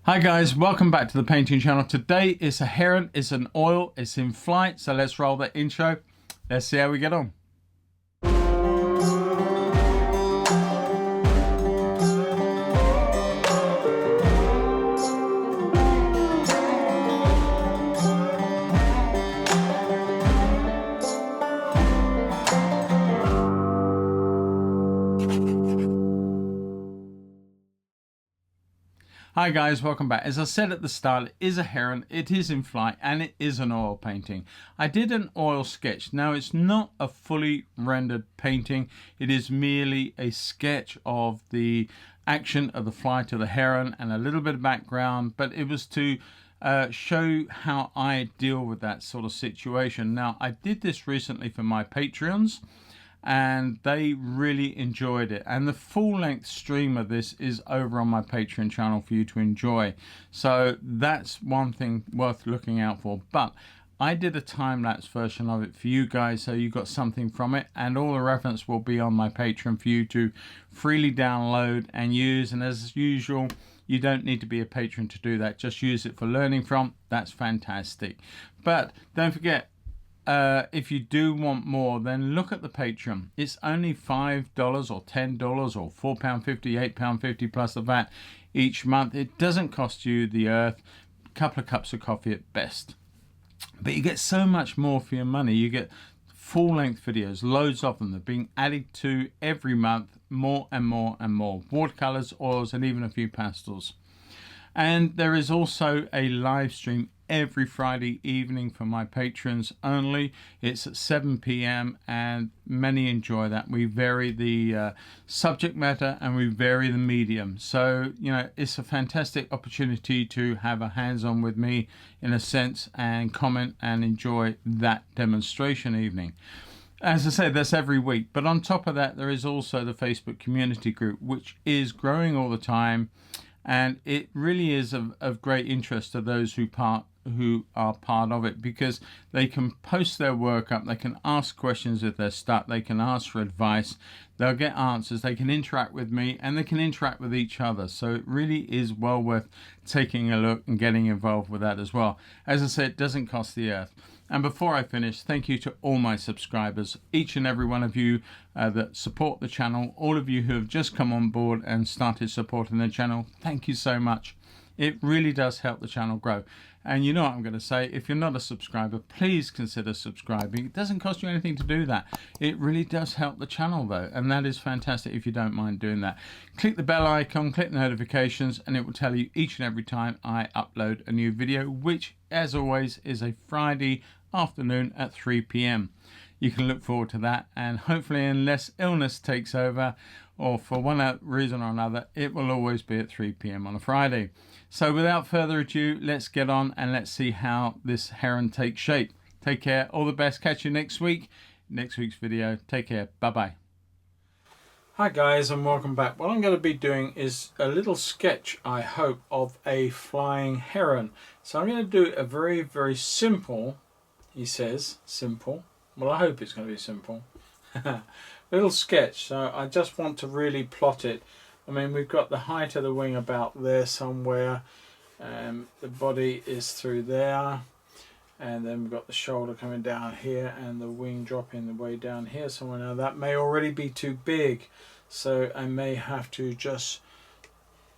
Hi guys, welcome back to the painting channel. Today is a Heron, it's an oil, it's in flight, so let's roll the intro. Let's see how we get on. Hi guys, welcome back. As I said at the start, it is a Heron, it is in flight, and it is an oil painting. I did an oil sketch. Now it's not a fully rendered painting, it is merely a sketch of the action of the flight of the Heron and a little bit of background, but it was to show how I deal with that sort of situation. Now I did this recently for my Patreons, and they really enjoyed it, and the full-length stream of this is over on my Patreon channel for you to enjoy, so that's one thing worth looking out for. But I did a time-lapse version of it for you guys, so you got something from it, and all the reference will be on my Patreon for you to freely download and use. And as usual, you don't need to be a patron to do that, just use it for learning from. That's fantastic. But don't forget, if you do want more, then look at the Patreon. It's only $5 or $10 or £4.50, £8.50 plus the VAT each month. It doesn't cost you the earth, a couple of cups of coffee at best. But you get so much more for your money. You get full-length videos, loads of them. They're being added to every month, more and more and more. Watercolors, oils, and even a few pastels. And there is also a live stream every Friday evening for my patrons only. It's at 7 p.m. and many enjoy that. We vary the subject matter and we vary the medium. So, you know, it's a fantastic opportunity to have a hands-on with me in a sense and comment and enjoy that demonstration evening. As I said, that's every week. But on top of that, there is also the Facebook community group, which is growing all the time. And it really is of great interest to those who are part of it, because they can post their work up, they can ask questions if they're stuck, they can ask for advice, they'll get answers, they can interact with me, and they can interact with each other. So it really is well worth taking a look and getting involved with that as well. As I said, it doesn't cost the earth. And before I finish, thank you to all my subscribers, each and every one of you that support the channel, all of you who have just come on board and started supporting the channel. Thank you so much. It really does help the channel grow. And you know what I'm going to say, if you're not a subscriber, please consider subscribing. It doesn't cost you anything to do that. It really does help the channel though, and that is fantastic if you don't mind doing that. Click the bell icon, click the notifications, and it will tell you each and every time I upload a new video, which as always is a Friday afternoon at 3 p.m. You can look forward to that, and hopefully, unless illness takes over or for one reason or another, it will always be at 3 p.m. on a Friday. So without further ado, let's get on and let's see how this Heron takes shape. Take care, all the best, catch you next week's video. Take care, bye bye. Hi guys, and welcome back. What I'm going to be doing is a little sketch, I hope, of a flying heron. So I'm going to do a very simple, he says, simple. Well, I hope it's going to be simple. Little sketch. So I just want to really plot it. I mean, we've got the height of the wing about there somewhere. The body is through there. And then we've got the shoulder coming down here and the wing dropping the way down here somewhere. Now that may already be too big, so I may have to just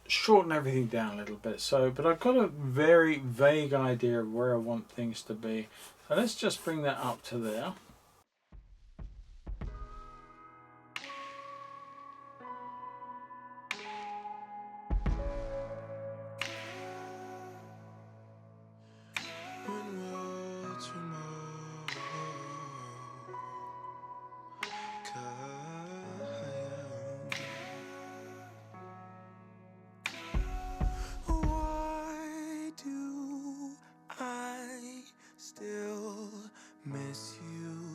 shorten everything down a little bit. So, but I've got a very vague idea of where I want things to be. So let's just bring that up to there. Still miss you.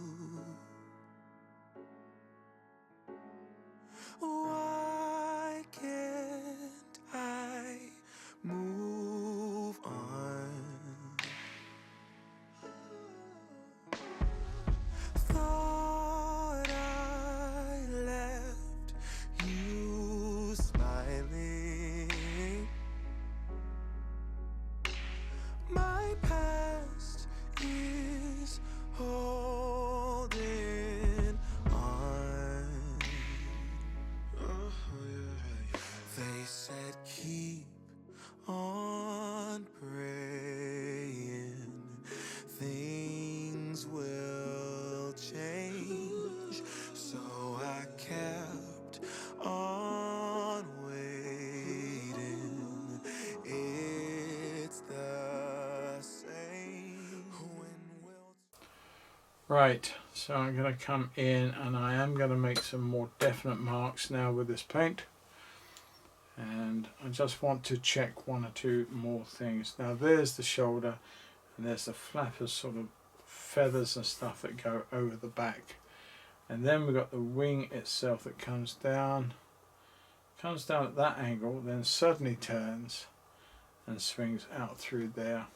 Right, so I'm going to come in and I am going to make some more definite marks now with this paint. And I just want to check one or two more things. Now there's the shoulder and there's the flappers, sort of feathers and stuff that go over the back. And then we've got the wing itself that comes down at that angle, then suddenly turns and swings out through there.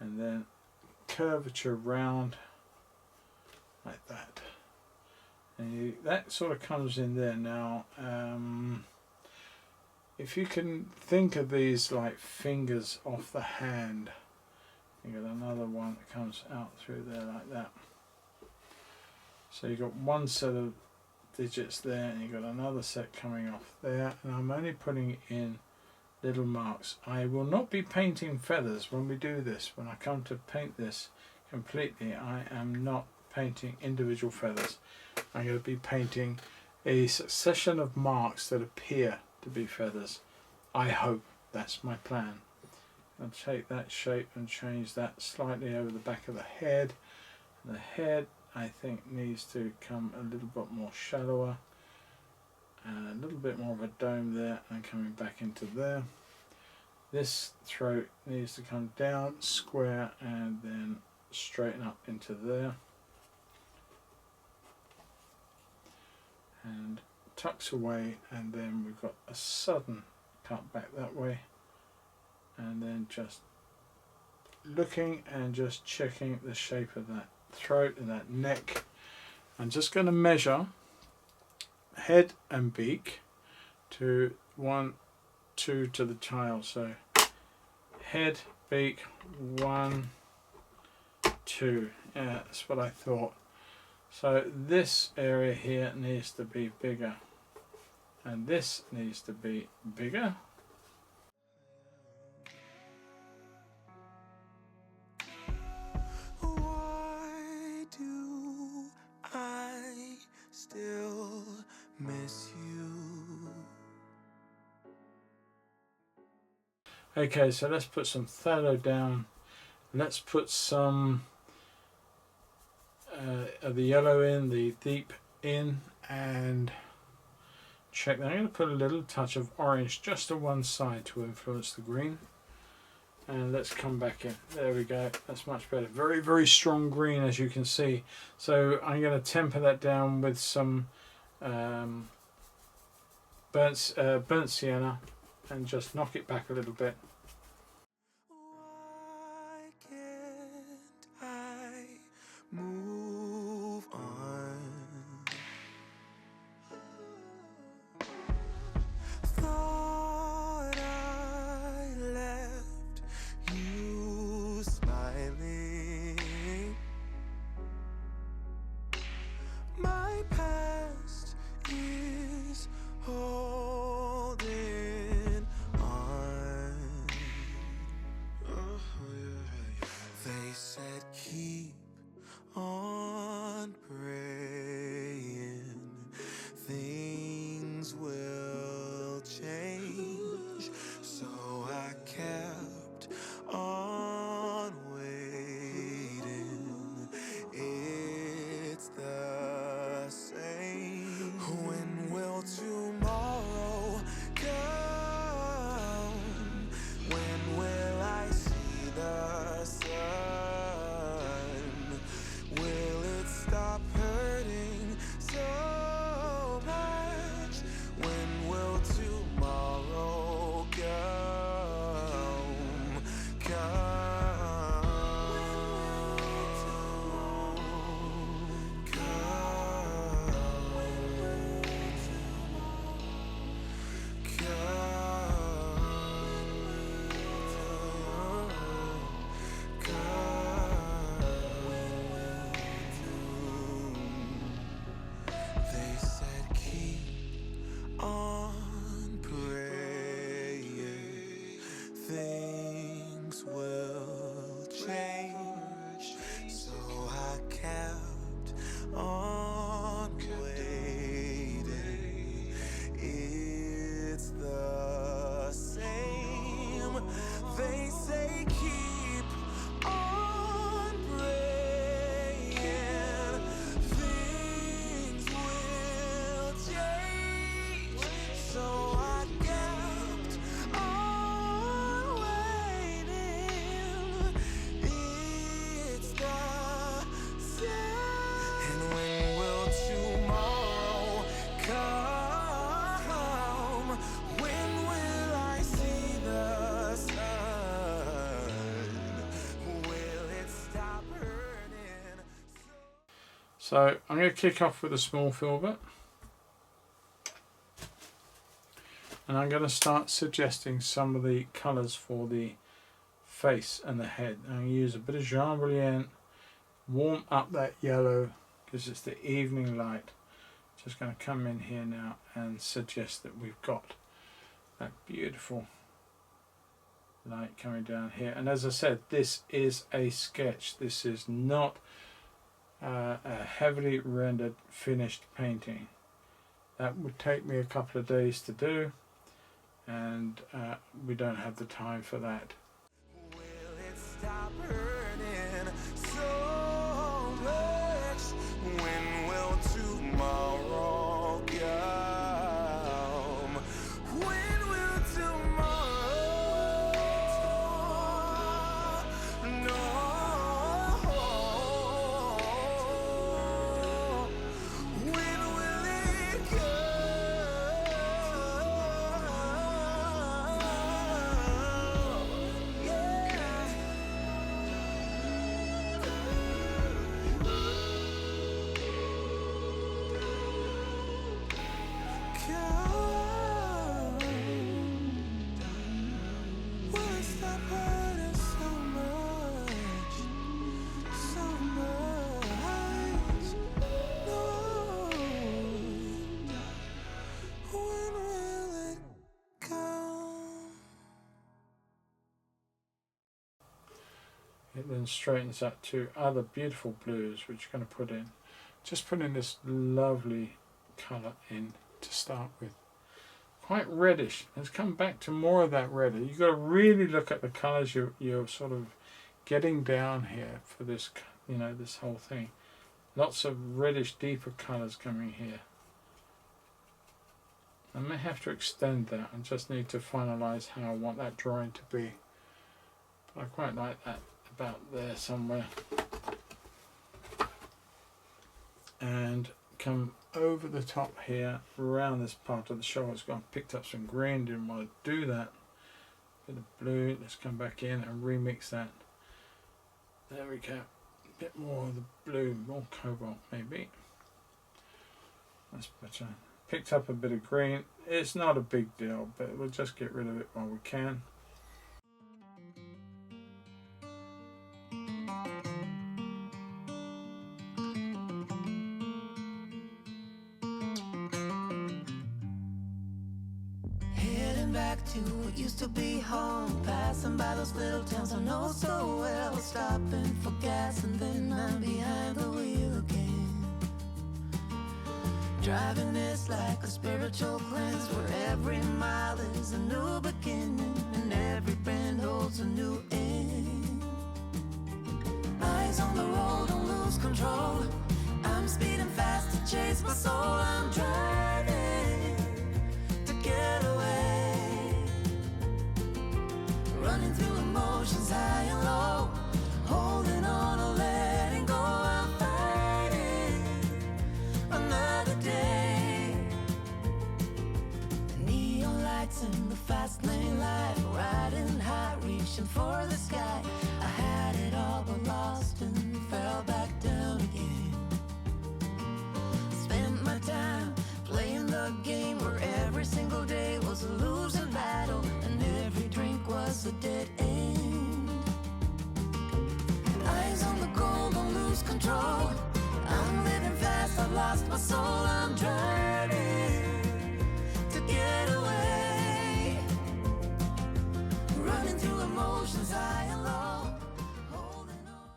And then curvature round like that. And that sort of comes in there now. If you can think of these like fingers off the hand, you got another one that comes out through there like that. So you've got one set of digits there and you've got another set coming off there, and I'm only putting in little marks. I will not be painting feathers when we do this. When I come to paint this completely, I am not painting individual feathers. I'm going to be painting a succession of marks that appear to be feathers. I hope that's my plan. I'll take that shape and change that slightly over the back of the head. The head, I think, needs to come a little bit more shallower and a little bit more of a dome there and coming back into there. This throat needs to come down square and then straighten up into there and tucks away, and then we've got a sudden cut back that way, and then just looking and just checking the shape of that throat and that neck. I'm just going to measure head and beak to 1, 2 to the tail. So head, beak, 1, 2. Yeah, that's what I thought. So this area here needs to be bigger, and this needs to be bigger. Why do I still miss you? Okay, so let's put some phthalo down. Let's put some of the yellow in, the deep in, and check that. I'm going to put a little touch of orange just to one side to influence the green. And let's come back in. There we go. That's much better. Very, very strong green, as you can see. So I'm going to temper that down with some burnt sienna and just knock it back a little bit. Why can't I move on? Thought I left you smiling. My past is holding on. So I'm going to kick off with a small filbert. And I'm going to start suggesting some of the colours for the face and the head. I'm going to use a bit of Jean Brilliant, warm up that yellow because it's the evening light. Just going to come in here now and suggest that we've got that beautiful light coming down here. And as I said, this is a sketch. This is not a heavily rendered finished painting. That would take me a couple of days to do, and we don't have the time for that. Will it stop hurting so much? When will tomorrow come? When will tomorrow know? When will it come? Yeah. Come. Will it stop hurting so much? So much. No. When will it come? It then straightens up to other beautiful blues which you're going to put in. Just putting this lovely colour in to start with. Quite reddish. Let's come back to more of that red. You've got to really look at the colours you're sort of getting down here for this, you know, this whole thing. Lots of reddish, deeper colours coming here. I may have to extend that. I just need to finalise how I want that drawing to be. But I quite like that about there somewhere. And come over the top here, around this part of the shoulders. I picked up some green, didn't want to do that. Bit of blue, let's come back in and remix that. There we go. A bit more of the blue, more cobalt maybe. That's better. Picked up a bit of green. It's not a big deal, but we'll just get rid of it while we can. Heading back to what used to be home, passing by those little towns I know so well, stopping for gas and then I'm behind the wheel again. Driving is like a spiritual cleanse where every mile is a new beginning and every bend holds a new end. Eyes on the road, don't lose control. I'm speeding fast to chase my soul. I'm driving to get away, running through emotions high and low, holding on or letting go. I'm fighting another day. The neon lights in the fast lane life, riding high, reaching for the sky. I had it all but lost and fell back down again. Spent my time playing the game where every single day was a losing battle and every drink was a dead end. Eyes on the goal, don't lose control. I'm living fast, I've lost my soul. I'm driving to get away, running through emotions high and low, holding on.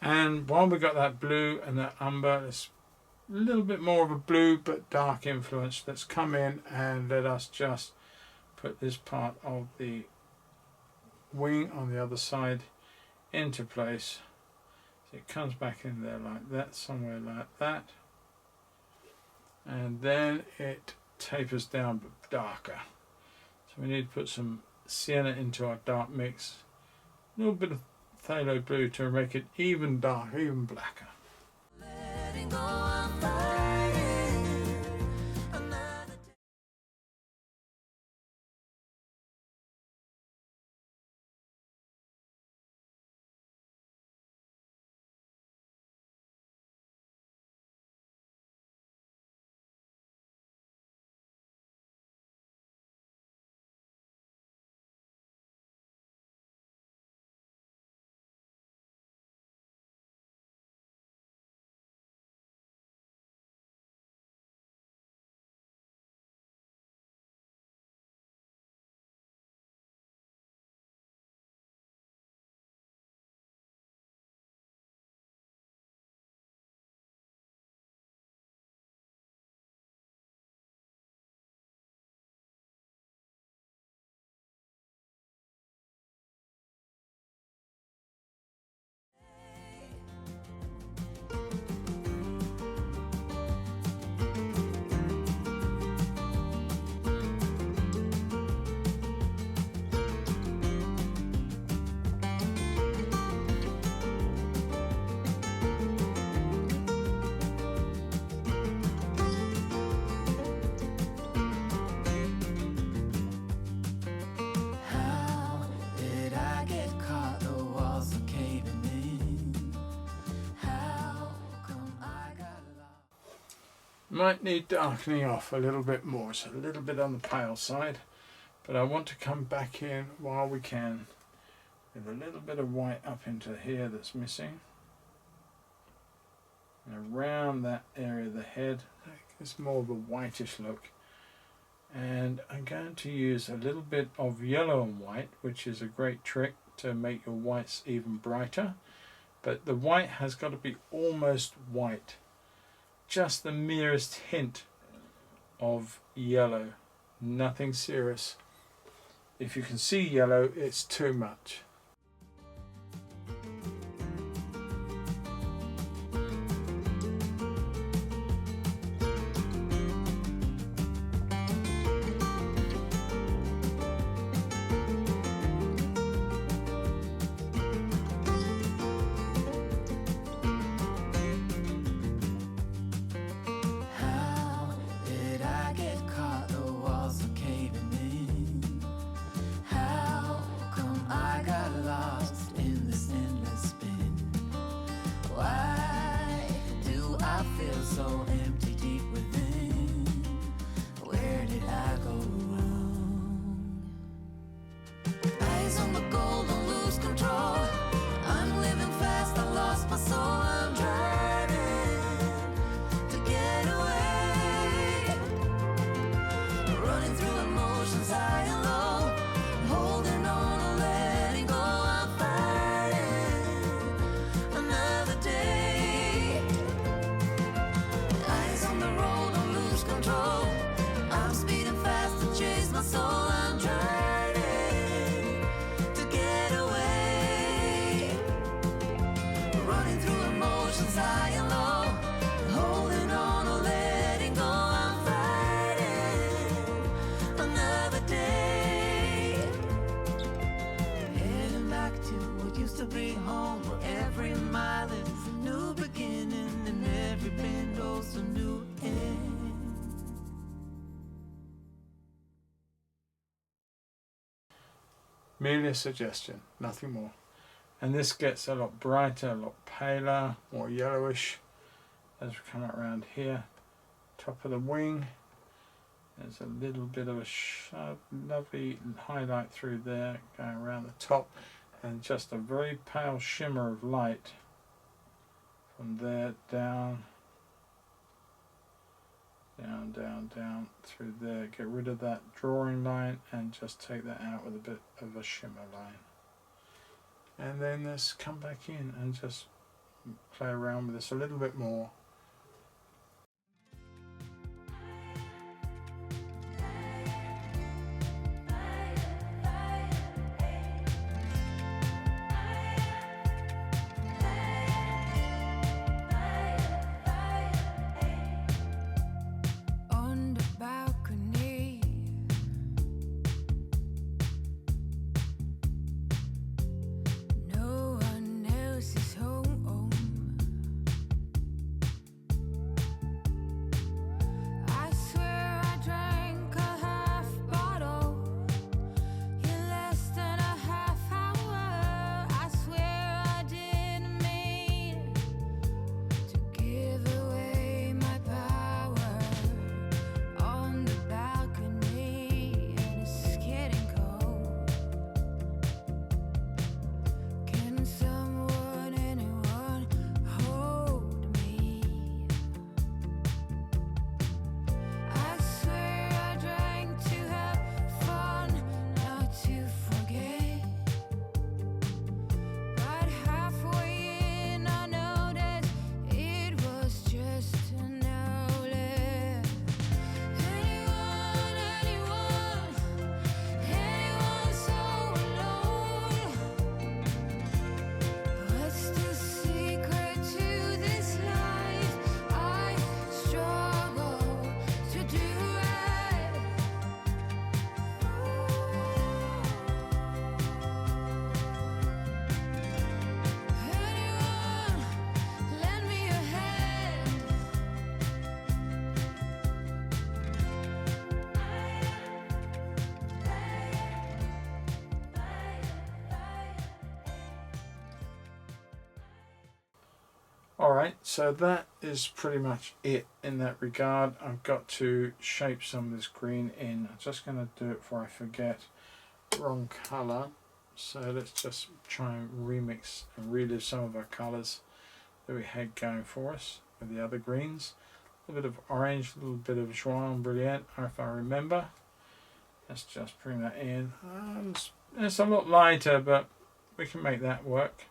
And while we got that blue and that umber, it's a little bit more of a blue but dark influence. Let's come in and let us just put this part of the wing on the other side into place. So it comes back in there like that, somewhere like that. And then it tapers down but darker. So we need to put some sienna into our dark mix. A little bit of phthalo blue to make it even darker, even blacker. Letting go, I'm fine. might need darkening off a little bit more. It's a little bit on the pale side, but I want to come back in while we can with a little bit of white up into here that's missing. And around that area of the head, it's more of a whitish look. And I'm going to use a little bit of yellow and white, which is a great trick to make your whites even brighter. But the white has got to be almost white. Just the merest hint of yellow. Nothing serious. If you can see yellow, it's too much. So empty deep within. Where did I go wrong? Eyes on the goal, don't lose control. I'm living fast, I lost my soul. I'm driving to get away, running through emotions high and low, holding on or letting go. I'm fighting another day. On the road, don't lose control. I'm speeding fast to chase my soul. I'm driving to get away, running through emotions high and low, holding on or letting go. I'm fighting another day, heading back to what used to be home, where every mile is a new beginning and every bend holds a new end. Merely a suggestion, nothing more. And this gets a lot brighter, a lot paler, more yellowish as we come around here. Top of the wing, there's a little bit of a lovely highlight through there, going around the top, and just a very pale shimmer of light from there down, down through there. Get rid of that drawing line and just take that out with a bit of a shimmer line. And then let's come back in and just play around with this a little bit more. Alright, so that is pretty much it in that regard. I've got to shape some of this green in. I'm just going to do it before I forget. Wrong colour. So let's just try and remix and relive some of our colours that we had going for us with the other greens. A little bit of orange, a little bit of Joie Brilliant, if I remember. Let's just bring that in. It's a lot lighter, but we can make that work.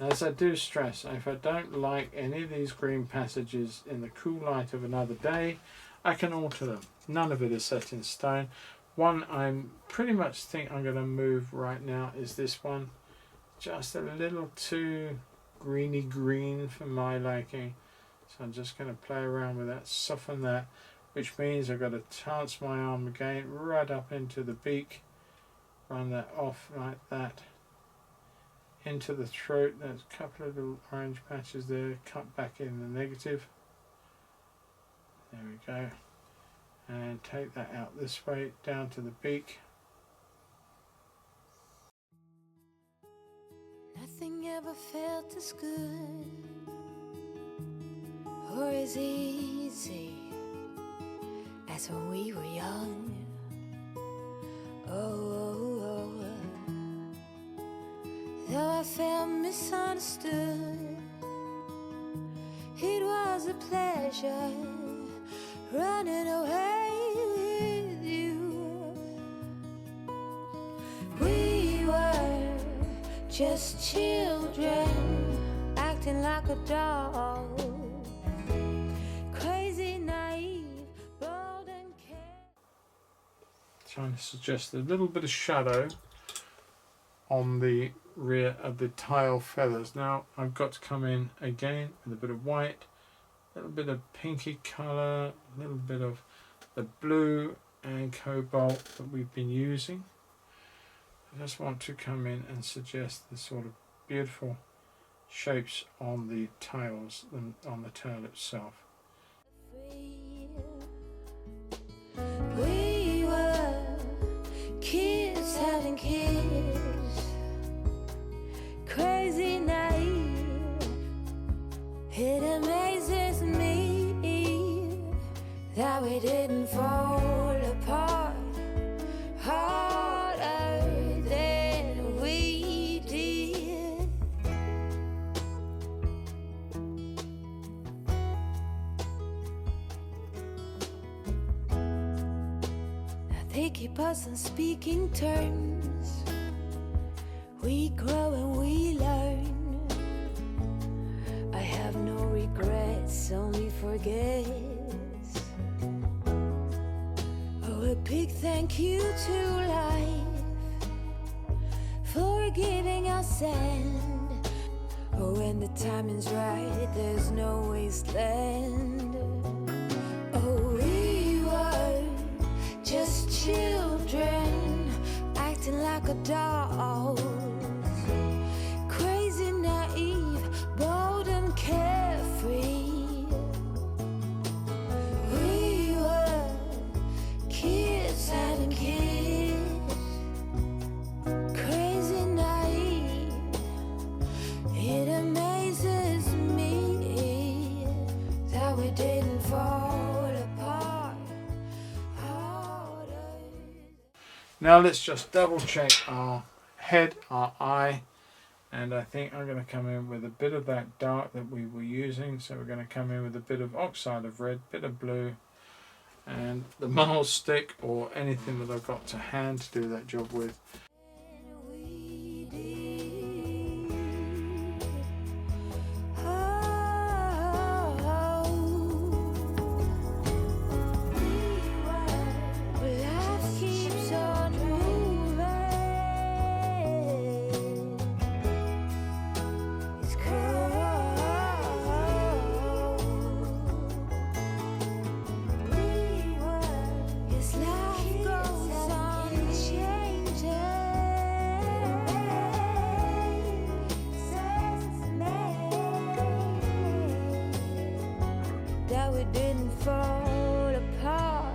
As I do stress, if I don't like any of these green passages in the cool light of another day, I can alter them. None of it is set in stone. One I'm pretty much think I'm going to move right now is this one. Just a little too greeny green for my liking. So I'm just going to play around with that, soften that, which means I've got to chance my arm again right up into the beak, run that off like that, into the throat. There's a couple of little orange patches there, cut back in the negative. There we go. And take that out this way, down to the beak. never felt as good or as easy as when we were young. Oh, though I felt misunderstood, it was a pleasure running away with you. We were just children acting like a doll, crazy, naive, bold and Trying to suggest a little bit of shadow on the rear of the tail feathers. Now I've got to come in again with a bit of white, a little bit of pinky colour, a little bit of the blue and cobalt that we've been using. I just want to come in and suggest the sort of beautiful shapes on the tails and on the tail itself. we were kids having kids, crazy, naive. It amazes me that we didn't fall apart harder than we did. Now they keep us on speaking terms. We grow and we learn. I have no regrets, only forgets. Oh, a big thank you to life for giving us sand. Oh, when the timing's right, there's no wasteland. Oh, we were just children acting like adults, crazy, naive, bold and carefree. We were kids having kids, crazy, naive. It amazes me that we didn't fall apart harder. Now let's just double check our head, our eye, and I think I'm going to come in with a bit of that dark that we were using. So we're going to come in with a bit of oxide of red, bit of blue, and the marl stick or anything that I've got to hand to do that job with. We did. Oh, life keeps on moving. It's cold. Yes, life goes on changing. Says that we didn't fall apart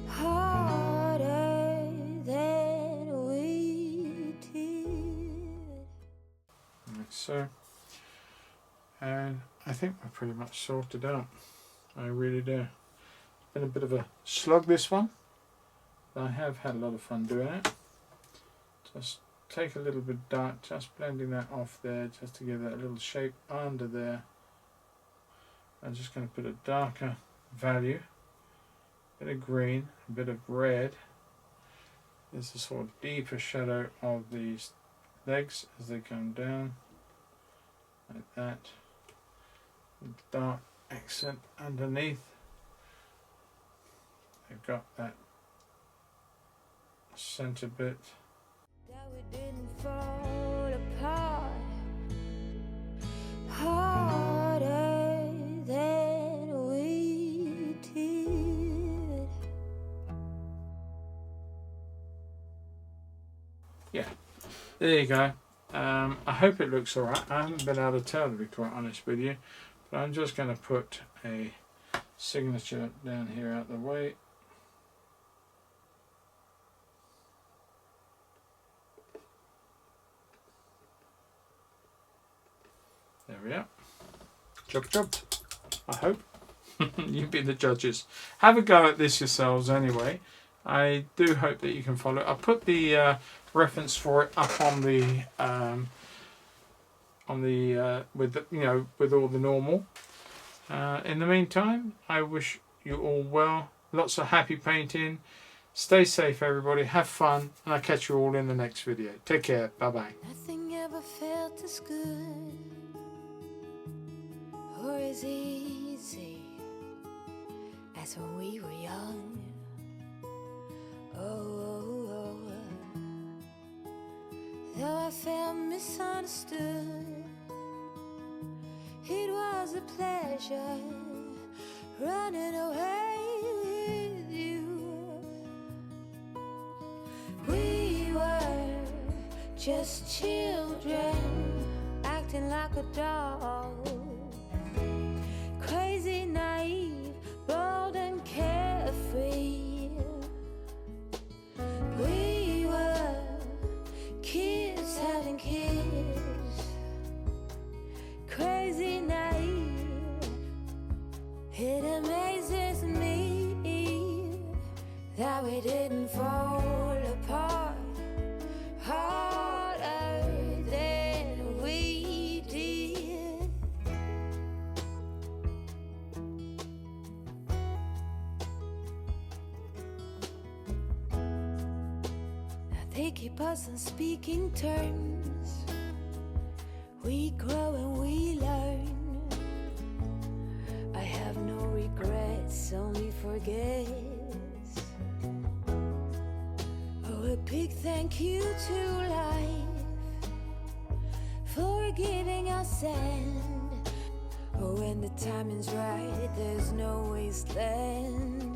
harder than we did. Like so. And I think we're pretty much sorted out. I really do. It's been a bit of a slog, this one, but I have had a lot of fun doing it. Just take a little bit dark, just blending that off there, just to give that a little shape under there. I'm just going to put a darker value, a bit of green, a bit of red. There's a sort of deeper shadow of these legs as they come down, like that. Dark accent underneath. They've got that center bit. That we didn't fall apart harder than we did. Yeah, there you go. I hope it looks alright. I haven't been able to tell, to be quite honest with you, but I'm just going to put a signature down here out the way. There we are. Job. I hope. You be the judges. Have a go at this yourselves anyway. I do hope that you can follow it. I put the reference for it up on the with the, with all the normal. In the meantime, I wish you all well. Lots of happy painting. Stay safe, everybody. Have fun, and I'll catch you all in the next video. Take care. Bye bye. Nothing ever felt as good or as easy as when we were young. Oh, though I felt misunderstood, it was a pleasure running away with you. We were just children acting like a doll, crazy, naive, bold and carefree. We were kids having kids, crazy, naive. It amazes me that we didn't fall apart harder than we did. They keep us on speaking terms. We grow and we learn. I have no regrets, only forgets. Oh, a big thank you to life for giving us sand. Oh, when the timing's right, there's no wasteland.